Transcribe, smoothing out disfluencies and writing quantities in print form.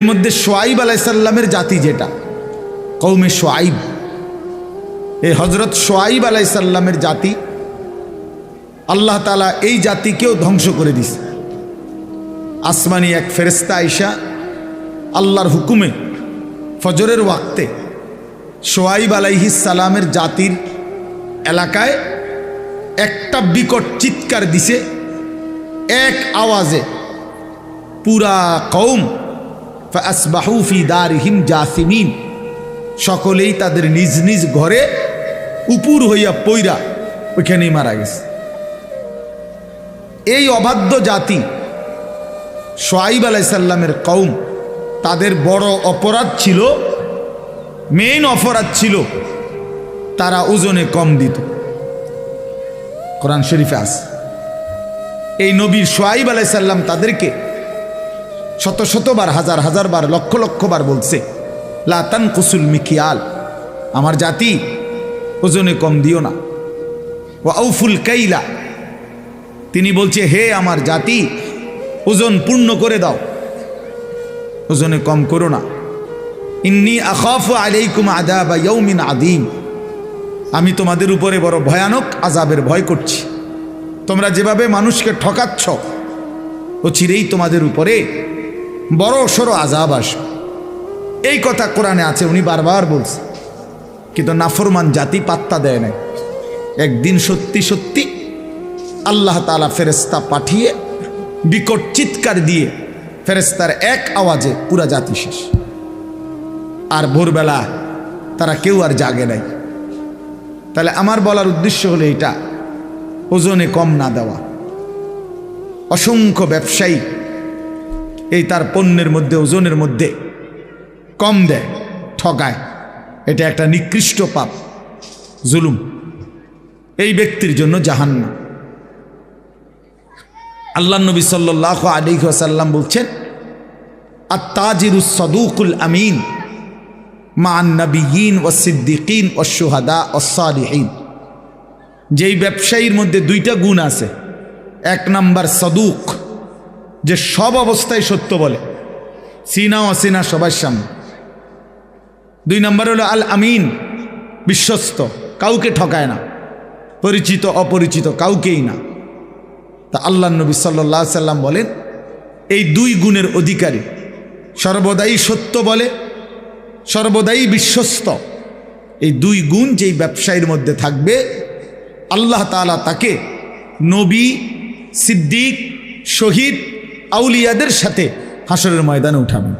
মধ্যে শোয়াইব আলাইসাল্লামের জাতি যেটা কৌমে শোয়াইব, এই হজরত শোয়াইব আলাইসাল্লামের জাতি, আল্লাহ তাআলা এই জাতিকেও ধ্বংস করে দিছে। আসমানি এক ফেরেশতা আইসা আল্লাহর হুকুমে ফজরের ওয়াক্তে শোয়াইব আলাইহিস সালামের জাতির এলাকায় একটা বিকট চিৎকার দিছে, এক আওয়াজে পুরা কওম ফাসবাহু ফি দারিহিম জাসিমিন, সকলেই তাদের নিজ নিজ ঘরে উপুর হইয়া পইরা ওইখানেই মারা গেছে। এই অবাধ্য জাতি শোয়াইব আলাইসাল্লামের কওম, তাদের বড় অপরাধ ছিল, মেইন অপরাধ ছিল তারা ওজনে কম দিত। কোরআন শরীফে আছে এই নবীর শোয়াইব আলাইসাল্লাম তাদেরকে শত শতবার, হাজার হাজার বার, লক্ষ লক্ষ বার বলছে, লা তানকুসুল মিকিয়াল, আমার জাতি ওজনে কম দিও না। ওয়া আউফুল কাইলা, তিনি বলছে হে আমার জাতি ওজন পূর্ণ করে দাও, ওজনে কম করো না। ইন্নী আখাফু আলাইকুম আযাবা ইয়াউমিন আযীম, আমি তোমাদের উপরে বড় ভয়ানক আযাবের ভয় করছি। তোমরা যেভাবে মানুষকে ঠকাচ্ছ ও চিরেই তোমাদের উপরে বড় সড়ো আযাব আসবে। এই কথা কোরআনে আছে, উনি বারবার বলছে, কিন্তু নাফরমান জাতি পাত্তা দেয় না। একদিন সত্যি সত্যি আল্লাহ তাআলা ফেরেশতা পাঠিয়ে বিকট চিৎকার দিয়ে ফেরেশতার এক আওয়াজে পুরা জাতি শেষ। আর ভোরবেলা তারা কেউ আর জাগে নাই। তাহলে আমার বলার উদ্দেশ্য হলো এটা, ওজনে কম না দেওয়া। অসংখ্য ব্যবসায়ী এই তার পণ্যের মধ্যে ওজনের মধ্যে কম দেয়, ঠকায়, এটা একটা নিকৃষ্ট পাপ, জুলুম। এই ব্যক্তির জন্য জাহান্নাম। আল্লাহ নবী সাল্লাল্লাহু আলাইহি ওয়াসাল্লাম বলছেন, আত-তাজিরুস সাদুকুল আমিন মা'আন নাবিয়্যিন ওয়াস সিদ্দিকিন ওয়াস শুহাদা ওয়াস সালিহিন। যেই ব্যবসায়ীর মধ্যে দুইটা গুণ আছে, এক নাম্বার সাদুক, যে সব অবস্থায় সত্য বলে, সিনা অসিনা সবার সামনে। দুই নাম্বার হলো আল আমিন, বিশ্বস্ত, কাউকে ঠকায় না, পরিচিত অপরিচিত কাউকেই না। তা আল্লাহ নবী সাল্লাল্লাহু আলাইহি সাল্লাম বলেন, এই দুই গুণের অধিকারী, সর্বদাই সত্য বলে, সর্বদাই বিশ্বস্ত, এই দুই গুণ যেই ব্যবসায়ীর মধ্যে থাকবে, আল্লাহ তাআলা তাকে নবী, সিদ্দিক, শহীদ, আউলিয়াদের সাথে হাসরের ময়দানে উঠাবেন।